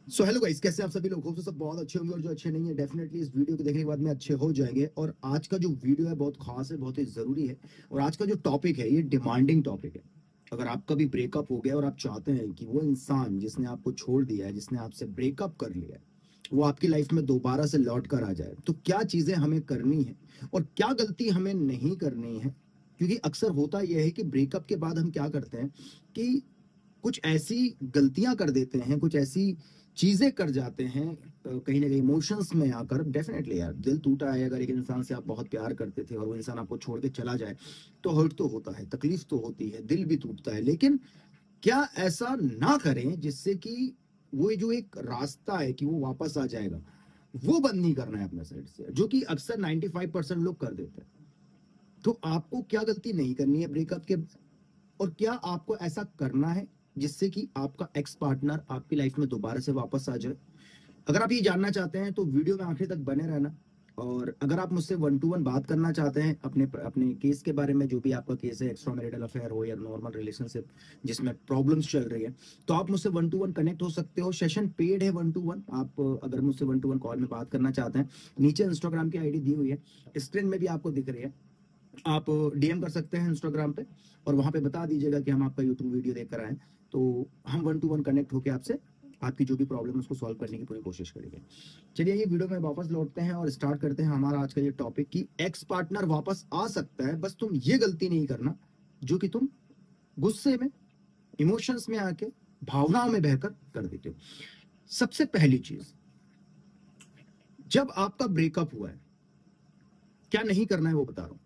So hello guys, कैसे आप सभी लोग? होप सब बहुत अच्छे होंगे और जो अच्छे नहीं है डेफिनेटली इस वीडियो को देखने के बाद में अच्छे हो जाएंगे। और आज का जो वीडियो है बहुत खास है, बहुत ही जरूरी है। और आज का जो टॉपिक है ये डिमांडिंग टॉपिक है। अगर आपका भी ब्रेकअप हो गया और आप चाहते हैं कि वो इंसान जिसने आपको छोड़ दिया है, जिसने आपसे ब्रेकअप कर लिया है, वो आपकी लाइफ में दोबारा से लौट कर आ जाए, तो क्या चीजें हमें करनी है और क्या गलती हमें नहीं करनी है। क्योंकि अक्सर होता यह है कि ब्रेकअप के बाद हम क्या करते हैं कि कुछ ऐसी गलतियां कर देते हैं, कुछ ऐसी चीजें कर जाते हैं, कहीं ना कहीं इमोशंस में आकर। डेफिनेटली यार, दिल टूटा है। अगर एक इंसान से आप बहुत प्यार करते थे और वो इंसान आपको छोड़ के चला जाए तो हर्ट तो होता है, तकलीफ तो होती है, दिल भी टूटता है। लेकिन क्या ऐसा ना करें जिससे कि वो जो एक रास्ता है कि वो वापस आ जाएगा, वो बंद नहीं करना है अपने साइड से, जो कि अक्सर 95% लोग कर देते हैं। तो आपको क्या गलती नहीं करनी है ब्रेकअप के, और क्या आपको ऐसा करना है जिससे कि आपका एक्स पार्टनर आपकी लाइफ में दोबारा से वापस आ जाए। अगर आप ये जानना चाहते हैं तो वीडियो में आखिर तक बने रहना। और अगर आप मुझसे 1 to 1 बात करना चाहते हैं अपने अपने केस के बारे में, जो भी आपका केस है, एक्स्ट्रा मैरिटल अफेयर हो या नॉर्मल रिलेशनशिप जिसमें प्रॉब्लम्स चल रही है, तो आप मुझसे 1 to 1 कनेक्ट हो सकते हो। सेशन पेड है 1 to 1। आप अगर मुझसे 1 to 1 कॉल में बात करना चाहते हैं, नीचे इंस्टाग्राम की आईडी दी हुई है, स्क्रीन में भी आपको दिख रही है। आप डीएम कर सकते हैं इंस्टाग्राम पे और वहां पे बता दीजिएगा कि हम आपका यूट्यूब वीडियो देख कर आए, तो हम 1 to 1 कनेक्ट होकर आपसे आपकी जो भी प्रॉब्लम है उसको सॉल्व करने की पूरी कोशिश करेंगे। चलिए ये वीडियो में वापस लौटते हैं और स्टार्ट करते हैं हमारा आज का ये टॉपिक कि एक्स पार्टनर वापस आ सकता है, बस तुम ये गलती नहीं करना जो कि तुम गुस्से में, इमोशंस में आके, भावनाओं में बहकर कर देते हो। सबसे पहली चीज, जब आपका ब्रेकअप हुआ है, क्या नहीं करना है वो बता रहा हूं।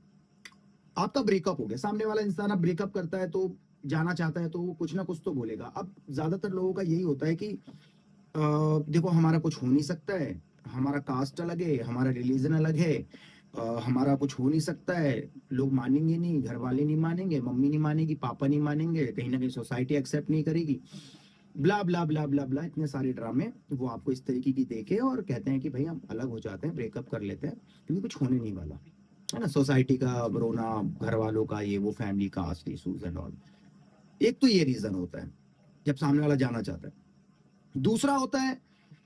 आपका ब्रेकअप हो गया, सामने वाला इंसान अब ब्रेकअप करता है तो जाना चाहता है तो वो कुछ ना कुछ तो बोलेगा। अब ज्यादातर लोगों का यही होता है कि देखो हमारा कुछ हो नहीं सकता है, हमारा कास्ट अलग है, हमारा रिलीजन अलग है, हमारा कुछ हो नहीं सकता है, लोग मानेंगे नहीं, घर वाले नहीं मानेंगे, मम्मी नहीं मानेगी, पापा नहीं मानेंगे, कहीं ना कहीं सोसाइटी एक्सेप्ट नहीं करेगी, ब्ला ब्ला ब्ला ब्ला ब्ला, इतने सारे ड्रामे वो आपको इस तरीके की देके और कहते हैं कि भाई हम अलग हो जाते हैं, ब्रेकअप कर लेते हैं क्योंकि कुछ होने नहीं वाला है ना। सोसाइटी का रोना, घर वालों का ये वो, family caste issues and all. एक तो ये रीजन होता है जब सामने वाला जाना चाहता है। दूसरा होता है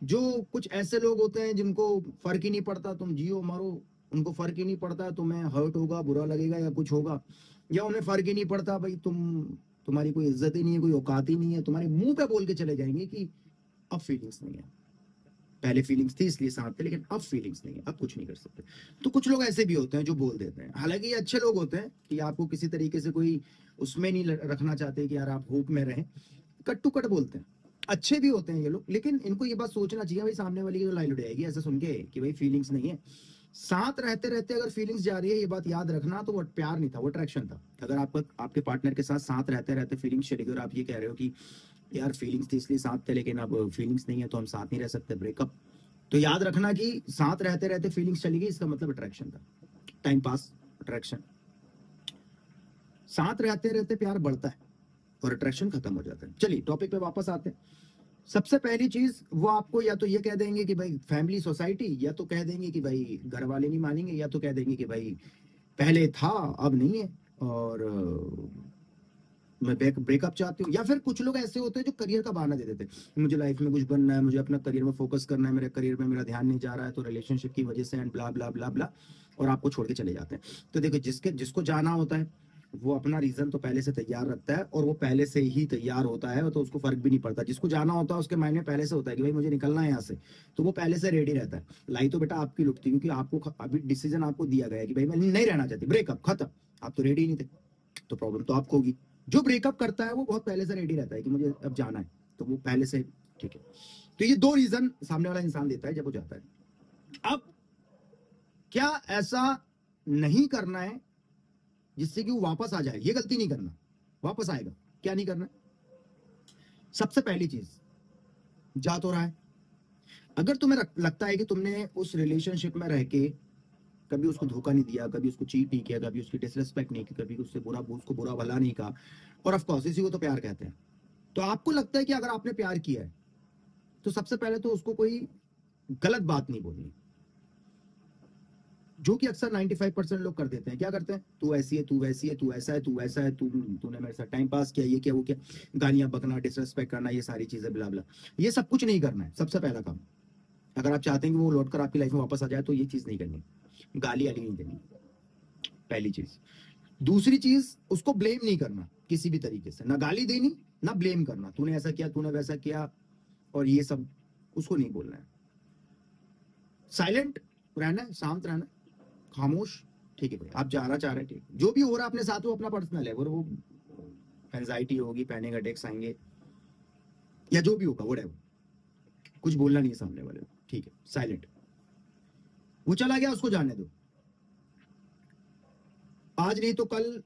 जो कुछ ऐसे लोग होते हैं जिनको फर्क ही नहीं पड़ता, तुम जियो मरो, उनको फर्क ही नहीं पड़ता तुम्हें हर्ट होगा, बुरा लगेगा या कुछ होगा, या उन्हें फर्क ही नहीं पड़ता भाई तुम्हारी कोई इज्जत ही नहीं है, कोई औकात ही नहीं है, तुम्हारे मुंह पे बोल के चले जाएंगे कि अब फीलिंग्स नहीं है, पहले फीलिंग्स थी इसलिए साथ थे, लेकिन अब फीलिंग्स नहीं है, अब कुछ नहीं कर सकते। तो कुछ लोग ऐसे भी होते हैं जो बोल देते हैं, हालांकि ये अच्छे लोग होते हैं कि आपको किसी तरीके से कोई उसमें नहीं रखना चाहते कि यार आप होप में रहें, कट टू कट बोलते हैं। अच्छे भी होते हैं ये लोग, लेकिन इनको ये बात सोचना चाहिए भाई सामने वाली की तो लाइन उड़ जाएगी ऐसा सुन के कि भाई फीलिंग्स नहीं है। साथ रहते रहते अगर फीलिंग्स जा रही है, ये बात याद रखना, तो वो प्यार नहीं था, वो अट्रैक्शन था। अगर आपका आपके पार्टनर के साथ साथ रहते रहते फीलिंग्स चली गई और आप ये कह रहे हो कि यार फीलिंग्स थी इसलिए साथ थे लेकिन अब फीलिंग्स नहीं है तो हम साथ नहीं रह सकते, ब्रेकअप, तो याद रखना कि साथ रहते रहते फीलिंग्स चली गई, इसका मतलब अट्रैक्शन था, टाइम पास, अट्रैक्शन। साथ रहते रहते प्यार बढ़ता है और अट्रैक्शन खत्म हो जाता है। चलिए टॉपिक पे वापस आते हैं। सबसे पहली चीज, वो आपको या तो ये कह देंगे कि भाई फैमिली सोसाइटी, या तो कह देंगे कि भाई घर वाले नहीं मानेंगे, या तो कह देंगे कि भाई पहले था अब नहीं है, और मैं ब्रेकअप चाहती हूँ। या फिर कुछ लोग ऐसे होते हैं जो करियर का बहाना दे देते हैं, मुझे लाइफ में कुछ बनना है, मुझे अपना करियर में फोकस करना है, मेरे करियर में मेरा ध्यान नहीं जा रहा है तो रिलेशनशिप की वजह से एंड ब्ला ब्ला ब्ला ब्ला, और आपको छोड़ के चले जाते हैं। तो देखो, जिसको जाना होता है वो अपना रीजन तो पहले से तैयार रखता है और वो पहले से ही तैयार होता है, तो उसको फर्क भी नहीं पड़ता। जिसको जाना होता है उसके माइंड में पहले से होता है कि भाई मुझे निकलना है यहाँ से, तो वो पहले से रेडी रहता है। लाई तो बेटा आपकी लुटती, क्योंकि आपको अभी डिसीजन आपको दिया गया है कि भाई मैं नहीं रहना चाहती, ब्रेकअप खत्म, आप तो रेडी नहीं थे, तो प्रॉब्लम तो आपको होगी। जो ब्रेकअप करता है वो बहुत पहले से रेडी रहता है कि मुझे अब जाना है, तो वो पहले से ठीक है। तो ये दो रीजन सामने वाला इंसान देता है जब वो जाता है। अब क्या ऐसा नहीं करना है जिससे कि वो वापस आ जाए, ये गलती नहीं करना, वापस आएगा, क्या नहीं करना? सबसे पहली चीज, जा तो रहा है, अगर तुम्हें लगता है कि तुमने उस रिलेशनशिप में रह के कभी उसको धोखा नहीं दिया, कभी उसको चीट नहीं किया, कभी उसकी डिसरेस्पेक्ट नहीं की, कभी उसको बुरा भला नहीं कहा, और ऑफ कोर्स इसी को तो प्यार कहते हैं, तो आपको लगता है कि अगर आपने प्यार किया है तो सबसे पहले तो उसको कोई गलत बात नहीं बोलनी। जो कि अक्सर 95% लोग कर देते हैं। क्या करते हैं, तू ऐसी है, तू वैसी है, तू ऐसा है, तू वैसा है, तूने मेरे साथ टाइम पास किया, ये क्या वो क्या, गालियां बकना, डिसरेस्पेक्ट करना, ये सारी चीजें बिला बिला। ये सब कुछ नहीं करना है। सबसे पहला काम, अगर आप चाहते हैं कि वो लौट कर आपकी लाइफ में वापस आ जाए, तो ये चीज नहीं करनी, गाली आली नहीं देनी, पहली चीज। दूसरी चीज, उसको ब्लेम नहीं करना किसी भी तरीके से, ना गाली देनी ना ब्लेम करना, तूने ऐसा किया, तूने वैसा किया, और ये सब उसको नहीं बोलना है। साइलेंट रहना है, शांत रहना है, खामोश। ठीक है भाई, आप जाना चाह रहे हैं, ठीक, जो भी हो रहा है अपने साथ वो अपना पर्सनल है, वो एंजाइटी होगी, पैनिक अटैक्स आएंगे, या जो भी होगा, व्हाटएवर, कुछ बोलना नहीं है सामने वाले, ठीक है, साइलेंट। वो चला गया, उसको जाने दो। आज नहीं तो कल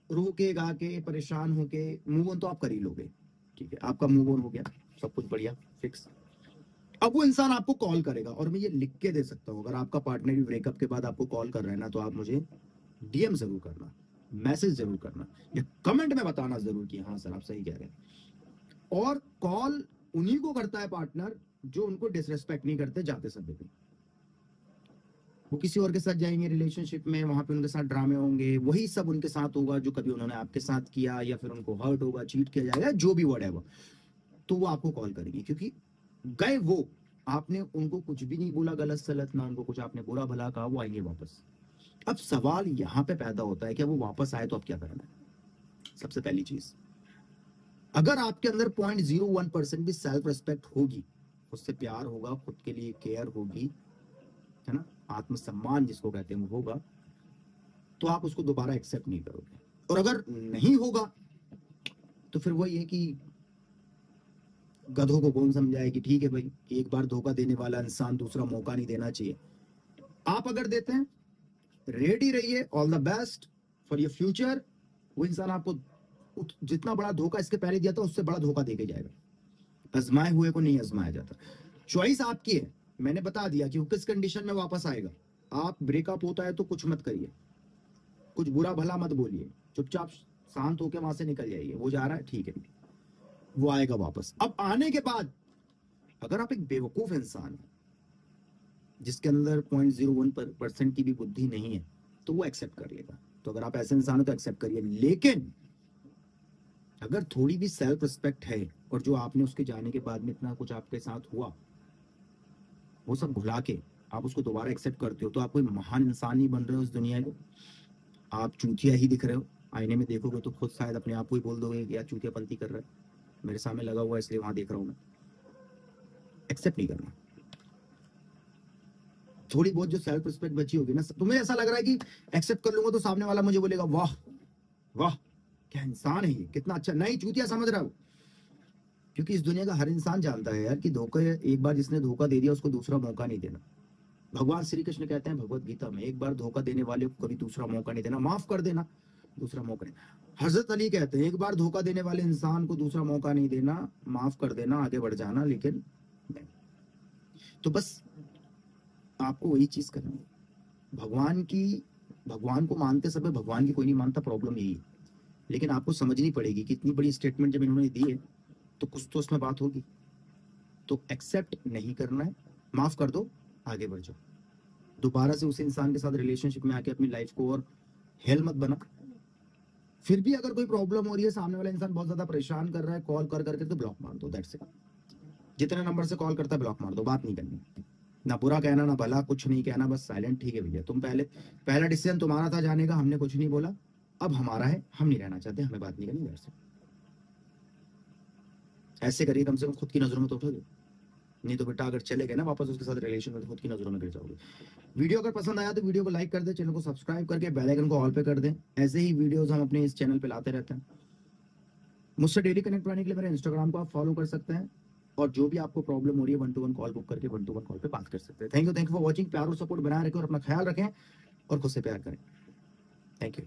रो के गा के परेशान होके मूव ऑन तो आप कर ही लोगे, ठीक है, आपका मूव ऑन हो गया, सब कुछ बढ़िया, फिक्स। अब वो इंसान आपको कॉल करेगा, और मैं ये लिख के दे सकता हूं, अगर आपका पार्टनर भी ब्रेकअप के बाद आपको कॉल कर रहा है ना, तो आप मुझे डीएम जरूर करना, मैसेज जरूर करना, या कमेंट में बताना जरूर कि हाँ सर आप सही कह रहे हैं। और कॉल उन्हीं को करता है पार्टनर जो उनको डिसरेस्पेक्ट नहीं करते जाते समय पे। वो किसी और के साथ जाएंगे रिलेशनशिप में, वहां पे उनके साथ ड्रामे होंगे, वही सब उनके साथ होगा जो कभी उन्होंने आपके साथ किया, या फिर उनको हर्ट होगा, चीट किया जाएगा, जो भी व्हाटएवर, तो वो आपको कॉल करेंगे, क्योंकि गए वो, आपने उनको कुछ भी नहीं बोला गलत सलत, ना उनको कुछ आपने बुरा भला कहा, वो आएंगे वापस। अब सवाल यहां पे पैदा होता है कि वो वापस आए तो अब क्या करना है। सबसे पहली चीज, अगर आपके अंदर 0.01% भी सेल्फ रिस्पेक्ट होगी, उससे प्यार होगा, खुद के लिए केयर होगी, है ना, आत्मसम्मान जिसको कहते हैं वो होगा, तो आप उसको दोबारा एक्सेप्ट नहीं करोगे। और अगर नहीं होगा तो फिर वही है कि गधों को कौन समझाए कि ठीक है भाई, एक बार धोखा देने वाला इंसान दूसरा मौका नहीं देना चाहिए। आप अगर देते हैं, रेडी रहिए, all the best for your future. वो इंसान आपको जितना बड़ा धोखा इसके पहले दिया था, उससे बड़ा धोखा देके जाएगा। आजमाए हुए को नहीं आजमाया जाता। चॉइस आपकी है, मैंने बता दिया कि वो किस कंडीशन में वापस आएगा। आप ब्रेकअप होता है तो कुछ मत करिए, कुछ बुरा भला मत बोलिए, चुपचाप शांत होकर वहां से निकल जाइए। वो जा रहा है, ठीक है, वो आएगा वापस। अब आने के बाद अगर आप एक बेवकूफ इंसान है जिसके अंदर 0.01% की भी बुद्धि नहीं है, तो वो एक्सेप्ट कर लेगा। तो अगर आप ऐसे इंसान हो तो एक्सेप्ट करिए। लेकिन अगर थोड़ी भी सेल्फ रिस्पेक्ट है, और जो आपने उसके जाने के बाद में इतना कुछ आपके साथ हुआ, वो सब भुला के आप उसको दोबारा एक्सेप्ट करते हो, तो आप कोई महान इंसान नहीं बन रहे हो इस दुनिया के, आप चूतिया ही दिख रहे हो। आईने में देखोगे तो खुद शायद अपने आप को ही बोल दोगे कि यार चूतियापंती कर रहा है, मेरे सामने लगा हुआ है इसलिए वहां देख रहा हूं मैं। एक्सेप्ट नहीं करना। थोड़ी बहुत जो सेल्फ रिस्पेक्ट बची होगी ना, तुम्हें ऐसा लग रहा है कि एक्सेप्ट कर लूंगा तो सामने वाला मुझे बोलेगा वाह वाह क्या इंसान है ये, कितना अच्छा, नहीं चूतिया समझ रहा हो। क्योंकि इस दुनिया का हर इंसान जानता है यार कि धोखा, एक बार जिसने धोखा दे दिया उसको दूसरा मौका नहीं देना। भगवान श्री कृष्ण कहते हैं भगवत गीता में, एक बार धोखा देने वाले को कभी दूसरा मौका नहीं देना, माफ कर देना, दूसरा मौका नहीं। हजरत अली कहते हैं एक बार धोखा देने वाले इंसान को दूसरा मौका नहीं देना, माफ कर देना, आगे बढ़ जाना, लेकिन नहीं। तो बस आपको वही चीज करनी है। भगवान को मानते समय भगवान की कोई नहीं मानता, प्रॉब्लम यही है। लेकिन आपको समझनी पड़ेगी कि इतनी बड़ी स्टेटमेंट जब इन्होंने दी है तो कुछ तो उसमें बात होगी। तो एक्सेप्ट नहीं करना है, माफ कर दो, आगे बढ़ जाओ। दोबारा से उस इंसान के साथ रिलेशनशिप में आके अपनी लाइफ को और हेल मत बना। फिर भी अगर कोई प्रॉब्लम हो रही है, सामने वाला इंसान बहुत ज्यादा परेशान कर रहा है कॉल कर करके, तो ब्लॉक मार दो, दैट्स इट। जितने नंबर से कॉल करता है ब्लॉक मार दो, बात नहीं करनी, ना बुरा कहना ना भला, कुछ नहीं कहना, बस साइलेंट। ठीक है भैया, तुम पहला डिसीजन तुम्हारा था जाने का, हमने कुछ नहीं बोला, अब हमारा है, हम नहीं रहना चाहते, हमें बात नहीं करनी, दैट्स इट। ऐसे करिए, कम से कम खुद की नजरों में तो उठोगे। नहीं तो बेटा अगर चले गए ना वापस उसके साथ रिलेशन में, तो खुद की नजरों में गिर जाओगे। वीडियो अगर पसंद आया तो वीडियो को लाइक कर दे, चैनल को सब्सक्राइब करके बेल आइकन को ऑल पे कर दें। ऐसे ही वीडियोस हम अपने इस चैनल पे लाते रहते हैं। मुझसे डेली कनेक्ट रहने के लिए मेरे इंस्टाग्राम को आप फॉलो कर सकते हैं, और जो भी आपको प्रॉब्लम हो रही है 1-to-1 कॉल बुक करके 1-to-1 कॉल पे बात कर सकते हैं। Thank you for watching. प्यार और सपोर्ट बनाए रखें और अपना ख्याल रखें और खुद से प्यार करें। Thank you.